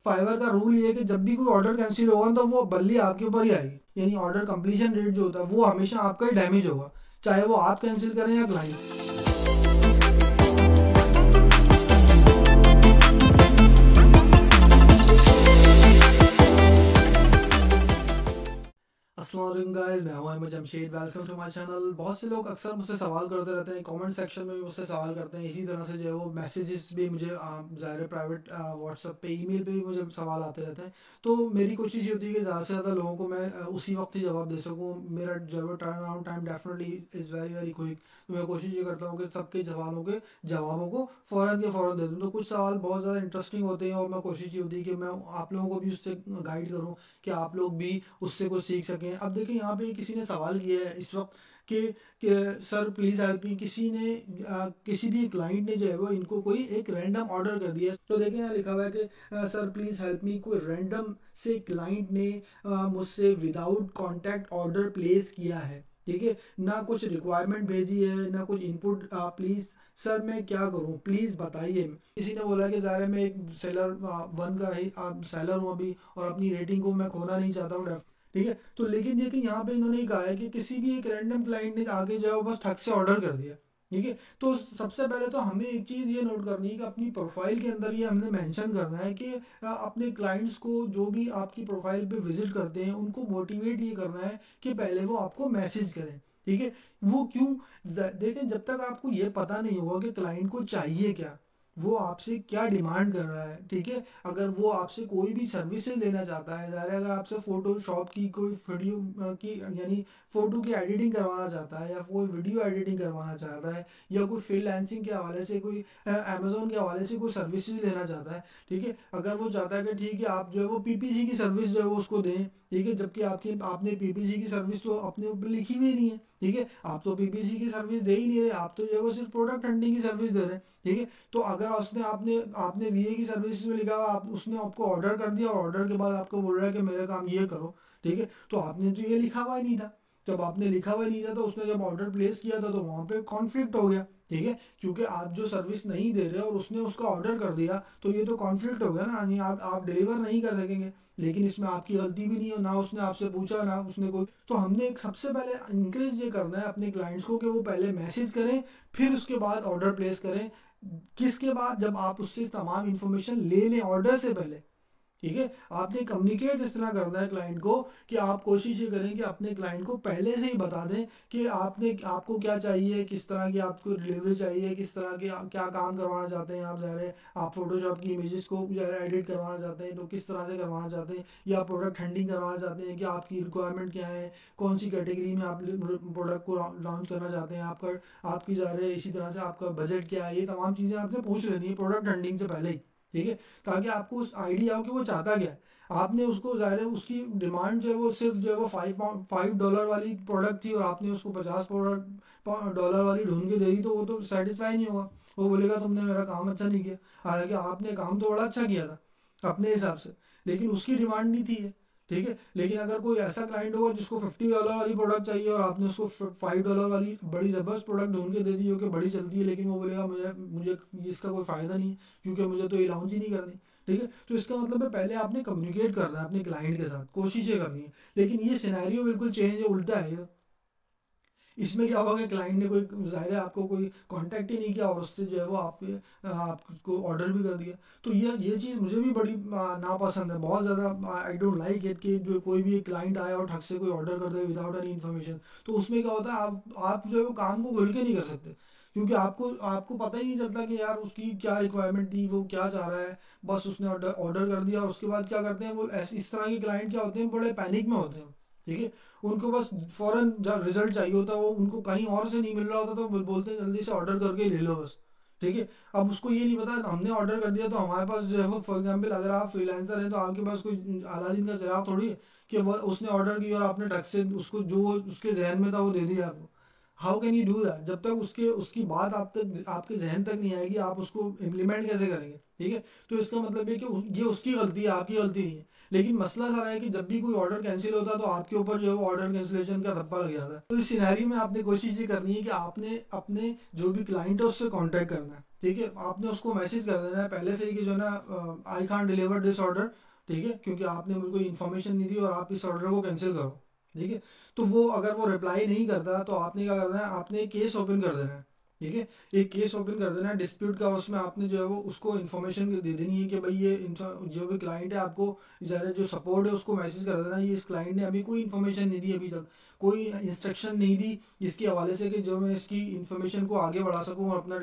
Fibre का rule ये है कि जब भी कोई ऑर्डर कैंसिल होगा तो वो बल्ली आपके ऊपर ही आएगी, यानी ऑर्डर कंप्लीशन रेट जो होता है वो हमेशा आपका ही डैमेज होगा, चाहे वो आप कैंसिल करें या क्लाइंट। अस्सलाम वालेकुम गाइस, मैं हूं Ahmad Jamshed. Welcome to my channel. बहुत से लोग अक्सर मुझसे सवाल करते रहते हैं, कमेंट सेक्शन में भी मुझसे सवाल करते हैं। इसी तरह से जो है वो मैसेजेस भी मुझे ज़ाहिर प्राइवेट व्हाट्सएप पे, ईमेल पे भी मुझे सवाल आते रहते हैं। तो मेरी कोशिश ये होती है कि ज़्यादा से ज़्यादा लोगों को मैं उसी वक्त ही जवाब दे सकूँ। मेरा जो है turn around time definitely is very very quick. तो मैं कोशिश ये करता हूँ कि सबके सवालों के जवाबों को फ़ौरन के फ़ौरन दे दूँ। तो कुछ सवाल बहुत ज़्यादा इंटरेस्टिंग होते हैं और मैं कोशिश ये होती है कि मैं आप लोगों को भी उससे गाइड करूँ कि आप लोग भी उससे कुछ सीख सकें। अब देखिए यहाँ पे किसी ने सवाल किया है इस वक्त कि सर प्लीज़ हेल्प मी, किसी ने किसी भी क्लाइंट ने जो है वो इनको कोई एक रैंडम ऑर्डर कर दिया है। तो देखिए यहाँ लिखा हुआ है कि सर प्लीज़ हेल्प मी, कोई रैंडम से क्लाइंट ने मुझसे विदाउट कॉन्टैक्ट ऑर्डर प्लेस किया है, ठीक है, ना कुछ रिक्वायरमेंट भेजी है ना कुछ इनपुट। प्लीज़ सर मैं क्या करूं, प्लीज़ बताइए। किसी ने बोला कि ज़ाहिर मैं एक सेलर वन का ही सेलर हूँ अभी और अपनी रेटिंग को मैं खोना नहीं चाहता हूँ, ठीक है। तो लेकिन देखिए यहाँ पे इन्होंने कहा है कि किसी भी एक रैंडम क्लाइंट ने आगे जो है वो बस ठग से ऑर्डर कर दिया, ठीक है। तो सबसे पहले तो हमें एक चीज़ ये नोट करनी है कि अपनी प्रोफाइल के अंदर ये हमने मेंशन करना है कि अपने क्लाइंट्स को जो भी आपकी प्रोफाइल पे विजिट करते हैं उनको मोटिवेट ये करना है कि पहले वो आपको मैसेज करें, ठीक है। वो क्यों, देखें जब तक आपको ये पता नहीं होगा कि क्लाइंट को चाहिए क्या, वो आपसे क्या डिमांड कर रहा है, ठीक है। अगर वो आपसे कोई भी सर्विसेज लेना चाहता है, ज़ाहिर है अगर आपसे फोटोशॉप की कोई वीडियो की यानी फ़ोटो की एडिटिंग करवाना चाहता है या कोई वीडियो एडिटिंग करवाना चाहता है या कोई फ्रीलांसिंग के हवाले से कोई अमेज़ोन के हवाले से कोई सर्विसेज लेना चाहता है, ठीक है। अगर वो चाहता है कि ठीक है आप जो है वो पीपीसी की सर्विस जो है वो उसको दें, ठीक है, जबकि आपने पीपीसी की सर्विस तो अपने ऊपर लिखी हुई नहीं है, ठीक है। आप तो पीपीसी की सर्विस दे ही नहीं रहे, आप तो जो है वो सिर्फ प्रोडक्ट हंटिंग की सर्विस दे रहे हैं, ठीक है। तो अगर उसने आपने वीए की सर्विस में लिखा हुआ, उसने आपको ऑर्डर कर दिया और ऑर्डर के बाद आपको बोल रहा है कि मेरा काम ये करो, ठीक है, तो आपने तो ये लिखा हुआ ही नहीं था। जब आपने लिखा हुआ ही नहीं था तो उसने जब ऑर्डर प्लेस किया था तो वहाँ पे कॉन्फ्लिक्ट हो गया, ठीक है, क्योंकि आप जो सर्विस नहीं दे रहे और उसने उसका ऑर्डर कर दिया तो ये तो कॉन्फ्लिक्ट हो गया ना, नहीं आप डिलीवर नहीं कर सकेंगे। लेकिन इसमें आपकी गलती भी नहीं है, ना उसने आपसे पूछा ना उसने कोई। तो हमने एक सबसे पहले इंक्रेज ये करना है अपने क्लाइंट्स को कि वो पहले मैसेज करें फिर उसके बाद ऑर्डर प्लेस करें। किसके बाद, जब आप उससे तमाम इंफॉर्मेशन ले लें ऑर्डर से पहले, ठीक है। आपने कम्युनिकेट इस तरह करना है क्लाइंट को कि आप कोशिश ये करें कि अपने क्लाइंट को पहले से ही बता दें कि आपको क्या चाहिए, किस तरह की आपको डिलीवरी चाहिए, किस तरह के क्या काम करवाना चाहते हैं। आप ज़ाहिर आप फोटोशॉप की इमेजेस को एडिट करवाना चाहते हैं तो किस तरह से करवाना चाहते हैं, या प्रोडक्ट हंटिंग करवाना चाहते हैं कि आपकी रिक्वायरमेंट क्या है, कौन सी कैटेगरी में आप प्रोडक्ट को लॉन्च करना चाहते हैं, आपकी ज़ाहिर इसी तरह से आपका बजट क्या है। ये तमाम चीज़ें आपने पूछ लेनी है प्रोडक्ट हंटिंग से पहले ही, ठीक है, ताकि आपको उस आइडिया हो कि वो चाहता क्या है। आपने उसको ज़ाहिर है उसकी डिमांड जो है वो सिर्फ जो है वो $5 वाली प्रोडक्ट थी और आपने उसको $50 वाली ढूंढ के दे दी, तो वो तो सेटिस्फाई नहीं होगा। वो बोलेगा तुमने मेरा काम अच्छा नहीं किया, हालांकि आपने काम तो बड़ा अच्छा किया था अपने हिसाब से, लेकिन उसकी डिमांड नहीं थी ये, ठीक है। लेकिन अगर कोई ऐसा क्लाइंट होगा जिसको $50 वाली प्रोडक्ट चाहिए और आपने उसको $5 वाली बड़ी ज़बरदस्त प्रोडक्ट ढूंढ के दे दी हो कि बड़ी चलती है, लेकिन वो बोलेगा मुझे मुझे इसका कोई फ़ायदा नहीं है क्योंकि मुझे तो ये लॉन्च ही नहीं करनी, ठीक है। तो इसका मतलब है पहले आपने कम्युनिकेट करना है अपने क्लाइंट के साथ, कोशिशें करनी है। लेकिन ये सिनेरियो बिल्कुल चेंज है, उल्टा है। इसमें क्या होगा कि क्लाइंट ने कोई ज़ाहिर है आपको कोई कांटेक्ट ही नहीं किया और उससे जो है वो आपको ऑर्डर भी कर दिया। तो ये चीज़ मुझे भी बड़ी नापसंद है, बहुत ज़्यादा आई डोंट लाइक इट कि जो कोई भी क्लाइंट आया और ठग से कोई ऑर्डर कर दे विदाउट एनी इन्फॉर्मेशन। तो उसमें क्या होता है आप जो है वो काम को खुल के नहीं कर सकते, क्योंकि आपको आपको पता ही नहीं चलता कि यार उसकी क्या रिक्वायरमेंट थी, वो क्या चाह रहा है। बस उसने ऑर्डर कर दिया और उसके बाद क्या करते हैं वो इस तरह के क्लाइंट क्या होते हैं, बड़े पैनिक में होते हैं, ठीक है। उनको बस फौरन जब रिजल्ट चाहिए होता है, वो उनको कहीं और से नहीं मिल रहा होता तो बोलते हैं जल्दी से ऑर्डर करके ले लो बस, ठीक है। अब उसको ये नहीं पता हमने ऑर्डर कर दिया तो हमारे पास जो है वो, फॉर एग्जांपल अगर आप फ्रीलांसर हैं तो आपके पास कोई अलादीन का चिराग थोड़ी है कि वो उसने ऑर्डर किया और आपने टक से उसको जो उसके जहन में था वो दे दिया आपको। How can you do that, जब तक उसकी बात आपके जहन तक नहीं आएगी आप उसको इम्प्लीमेंट कैसे करेंगे, ठीक है। तो इसका मतलब है कि ये उसकी गलती है, आपकी गलती नहीं है। लेकिन मसला सारा है कि जब भी कोई ऑर्डर कैंसिल होता है तो आपके ऊपर जो है वो ऑर्डर कैंसिलेशन का धब्बा लग जाता है। तो इस सिनेरियो में आपने कोशिश ये करनी है कि आपने अपने जो भी क्लाइंट है उससे कांटेक्ट करना है, ठीक है, आपने उसको मैसेज कर देना है पहले से ही कि जो है ना I can't deliver this order, ठीक है, क्योंकि आपने मुझे कोई इन्फॉर्मेशन नहीं दी और आप इस ऑर्डर को कैंसिल करो, ठीक है। तो वो अगर वो रिप्लाई नहीं करता तो आपने क्या करना है, आपने एक केस ओपन कर देना है, ठीक है। एक केस ओपन कर देना है डिस्प्यूट का, उसमें आपने जो है वो उसको इन्फॉर्मेशन दे देनी है कि भाई ये जो भी क्लाइंट है आपको ज़रा जो सपोर्ट है उसको मैसेज कर देना, ये इस क्लाइंट ने अभी कोई इन्फॉर्मेशन नहीं दी, अभी तक कोई इंस्ट्रक्शन नहीं दी इसके हवाले से कि जो मैं इसकी इन्फॉर्मेशन को आगे बढ़ा सकूँ और अपना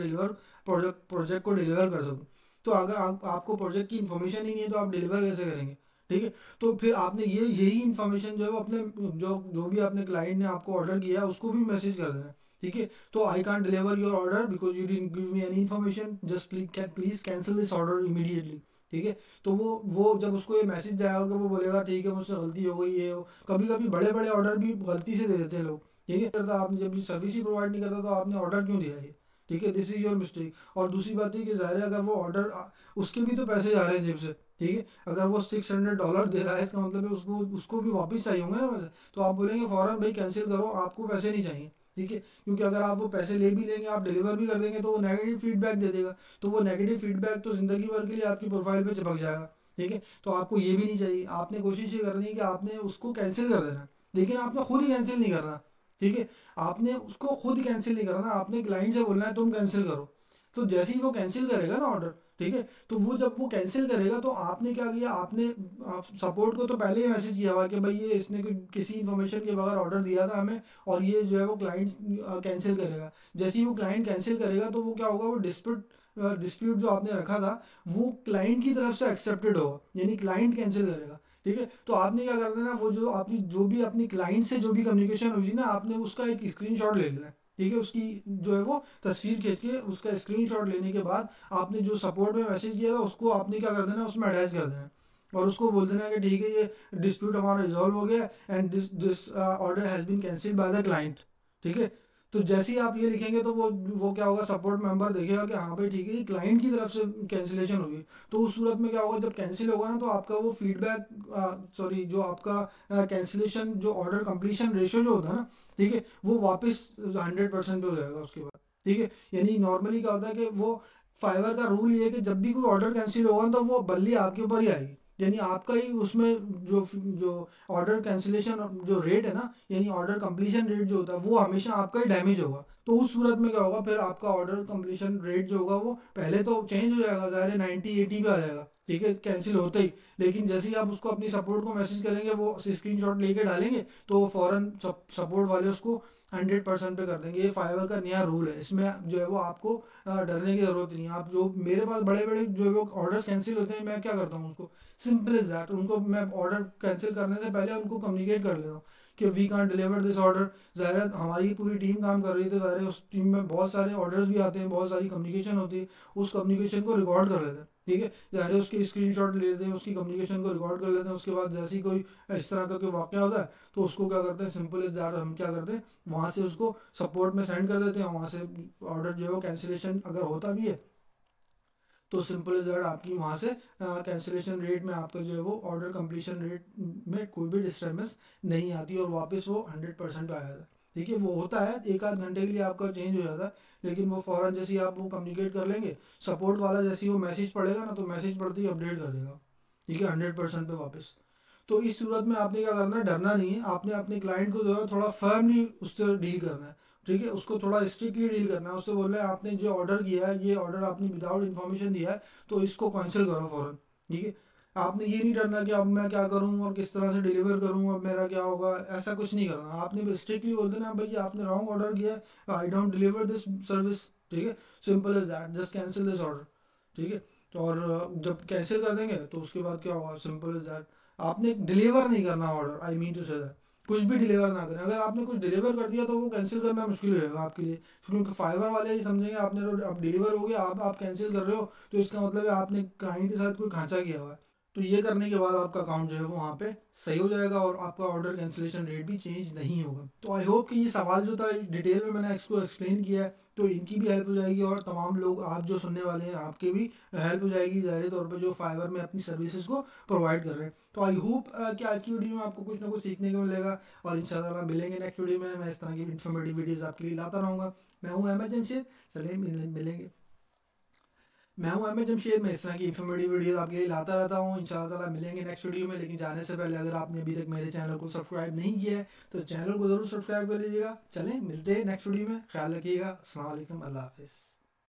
प्रोजेक्ट को डिलीवर कर सकूँ। तो अगर आपको प्रोजेक्ट की इन्फॉर्मेशन ही नहीं है तो आप डिलीवर कैसे करेंगे, ठीक है। तो फिर आपने यही इन्फॉर्मेशन जो है वो अपने जो भी आपने क्लाइंट ने आपको ऑर्डर किया है उसको भी मैसेज कर देना है, ठीक है। तो I can't deliver your order because you didn't give me any information, just please cancel this order immediately, ठीक है। तो वो जब उसको ये मैसेज जाएगा वो बोलेगा ठीक है मुझसे गलती हो गई, ये हो, कभी कभी बड़े बड़े ऑर्डर भी गलती से दे देते हैं लोग, ठीक है। करता आपने जब सर्विस ही प्रोवाइड नहीं करता तो आपने ऑर्डर क्यों दिया ये, ठीक है, दिस इज योर मिस्टेक। और दूसरी बात है कि ज़ाहिर है अगर वो ऑर्डर उसके भी तो पैसे जा रहे हैं जेब से, ठीक है। अगर वो $600 दे रहा है इसका मतलब है उसको उसको भी वापस चाहिए होंगे ना पैसे, तो आप बोलेंगे फ़ौरन भाई कैंसिल करो, आपको पैसे नहीं चाहिए, ठीक है। क्योंकि अगर आप वो पैसे ले भी लेंगे, आप डिलीवर भी कर देंगे तो वो नेगेटिव फीडबैक दे देगा, तो वो नेगेटिव फीडबैक तो ज़िंदगी भर के लिए आपकी प्रोफाइल पे चिपक जाएगा, ठीक है। तो आपको ये भी नहीं चाहिए, आपने कोशिश ये करनी है कि आपने उसको कैंसिल कर देना, लेकिन आपने खुद ही कैंसिल नहीं करना, ठीक है। आपने उसको खुद कैंसिल नहीं करना, आपने क्लाइंट से बोलना है तुम कैंसिल करो। तो जैसे ही वो कैंसिल करेगा ना ऑर्डर, ठीक है, तो वो जब वो कैंसिल करेगा तो आपने क्या किया, आपने सपोर्ट को तो पहले ही मैसेज किया हुआ कि भाई ये इसने किसी इन्फॉर्मेशन के बगैर ऑर्डर दिया था हमें और ये जो है वो क्लाइंट कैंसिल करेगा। जैसे ही वो क्लाइंट कैंसिल करेगा तो वो क्या होगा, वो डिस्प्यूट जो आपने रखा था वो क्लाइंट की तरफ से एक्सेप्टेड होगा, यानी क्लाइंट कैंसिल करेगा, ठीक है। तो आपने क्या कर देना, वो जो भी अपनी क्लाइंट से जो भी कम्युनिकेशन हुई थी ना, आपने उसका एक स्क्रीनशॉट ले लेना, ठीक है। उसकी जो है वो तस्वीर खींच के उसका स्क्रीनशॉट लेने के बाद आपने जो सपोर्ट में मैसेज किया था उसको आपने क्या कर देना, उसमें अटैच कर देना और उसको बोल देना कि ठीक है ये डिस्प्यूट हमारा रिजॉल्व हो गया and this order has been cancelled by the client, ठीक है। तो जैसे ही आप ये लिखेंगे तो वो क्या होगा, सपोर्ट मेंबर देखेगा कि हाँ भाई ठीक है ये क्लाइंट की तरफ से कैंसिलेशन होगी। तो उस सूरत में क्या होगा, जब कैंसिल होगा ना तो आपका वो फीडबैक सॉरी जो आपका कैंसिलेशन जो ऑर्डर कंप्लीशन रेशियो जो होता है ना, ठीक है, वो वापस 100% पे हो जाएगा उसके बाद, ठीक है। यानी नॉर्मली क्या होता है कि वो फाइवर का रूल ये है कि जब भी कोई ऑर्डर कैंसिल होगा ना तो वो बल्ली आपके ऊपर ही आएगी, यानी आपका ही उसमें जो ऑर्डर कैंसिलेशन जो रेट है ना, यानी ऑर्डर कंप्लीशन रेट जो होता है वो हमेशा आपका ही डैमेज होगा। तो उस सूरत में क्या होगा, फिर आपका ऑर्डर कंप्लीशन रेट जो होगा वो पहले तो चेंज हो जाएगा, ज़ाहिर है 90-80 पे आ जाएगा, ठीक है, कैंसिल होते ही। लेकिन जैसे ही आप उसको अपनी सपोर्ट को मैसेज करेंगे वो स्क्रीनशॉट लेके डालेंगे तो फ़ौरन सपोर्ट वाले उसको 100% पे कर देंगे। ये फाइवर का नया रूल है, इसमें जो है वो आपको डरने की ज़रूरत नहीं है। आप जो मेरे पास बड़े बड़े जो है वो ऑर्डर्स कैंसिल होते हैं, मैं क्या करता हूँ उसको सिंपल इज दैट, उनको मैं ऑर्डर कैंसिल करने से पहले उनको कम्युनिकेट कर लेता हूँ कि we can't deliver this order. ज़ाहिर है हमारी पूरी टीम काम कर रही है तो ज़ाहिर है उस टीम में बहुत सारे ऑर्डर्स भी आते हैं, बहुत सारी कम्युनिकेशन होती है, उस कम्युनिकेशन को रिकॉर्ड कर लेते हैं, ठीक है। ज़ाहिर है उसकी स्क्रीनशॉट ले लेते हैं, उसकी कम्युनिकेशन को रिकॉर्ड कर लेते हैं। उसके बाद जैसे ही कोई इस तरह का कोई वाक़या होता है तो उसको क्या करते हैं, सिंपल इज दैट, हम क्या करते हैं वहाँ से उसको सपोर्ट में सेंड कर देते हैं, वहाँ से ऑर्डर जो है वो कैंसिलेशन अगर होता भी है तो सिंपल इज दैट आपकी वहाँ से कैंसिलेशन रेट में आपका जो है वो ऑर्डर कंप्लीशन रेट में कोई भी डिस्टर्बेंस नहीं आती और वापस वो 100% पे आ जाता है, ठीक है। वो होता है एक आध घंटे के लिए आपका चेंज हो जाता है, लेकिन वो फ़ौरन जैसे ही आप वो कम्युनिकेट कर लेंगे सपोर्ट वाला, जैसे ही वो मैसेज पढ़ेगा ना तो मैसेज पढ़ते ही अपडेट कर देगा, ठीक है, 100% पे वापस। तो इस सूरत में आपने क्या करना है, डरना नहीं है, आपने अपने क्लाइंट को जो है थोड़ा फर्मली उससे डील करना है, ठीक है। उसको थोड़ा स्ट्रिक्टली डील करना है, उससे बोलना है आपने जो ऑर्डर किया है ये ऑर्डर आपने विदाउट इन्फॉर्मेशन दिया है तो इसको कैंसिल करो फ़ौरन, ठीक है। आपने ये नहीं डरना कि अब मैं क्या करूं और किस तरह से डिलीवर करूं, अब मेरा क्या होगा, ऐसा कुछ नहीं करना। आपने स्ट्रिक्टली बोल देना भाई आपने रॉन्ग ऑर्डर किया है, I don't deliver this service, ठीक है, simple is that, just cancel this order, ठीक है। तो और जब कैंसिल कर देंगे तो उसके बाद क्या होगा, सिंपल इज दैट, आपने डिलीवर नहीं करना order, I mean to say that कुछ भी डिलीवर ना करें। अगर आपने कुछ डिलीवर कर दिया तो वो कैंसिल करना मुश्किल हो जाएगा आपके लिए, क्योंकि फाइबर वाले ही समझेंगे आपने तो अब डिलीवर हो गया, आप कैंसिल कर रहे हो तो इसका मतलब है आपने क्लाइंट के साथ कोई खांचा किया हुआ है। तो ये करने के बाद आपका अकाउंट जो है वो वहाँ पे सही हो जाएगा और आपका ऑर्डर कैंसिलेशन रेट भी चेंज नहीं होगा। तो आई होप कि ये सवाल जो था डिटेल में मैंने इसको एक्सप्लेन किया है तो इनकी भी हेल्प हो जाएगी और तमाम लोग आप जो सुनने वाले हैं आपके भी हेल्प हो जाएगी ज़ाहिर तौर पर जो फाइवर में अपनी सर्विसेज को प्रोवाइड कर रहे हैं। तो आई होप कि आज की वीडियो में आपको कुछ ना कुछ सीखने को मिलेगा और इंशाल्लाह मिलेंगे नेक्स्ट वीडियो में। मैं इस तरह की इन्फॉर्मेटिव वीडियोज़ आपके लिए लाता रहूँगा। मैं हूँ अहमद जमशेद, चलिए मिलेंगे। मैं हूँ अहमद जमशेद। मैं इस तरह की इन्फॉर्मेटिव वीडियोस आपके लिए लाता रहता हूँ। इंशाल्लाह ताला मिलेंगे नेक्स्ट वीडियो में, लेकिन जाने से पहले अगर आपने अभी तक मेरे चैनल को सब्सक्राइब नहीं किया है तो चैनल को ज़रूर सब्सक्राइब कर लीजिएगा। चलें मिलते हैं नेक्स्ट वीडियो में, ख्याल रखिएगा। अस्सलाम वालेकुम, अल्लाह हाफिज़।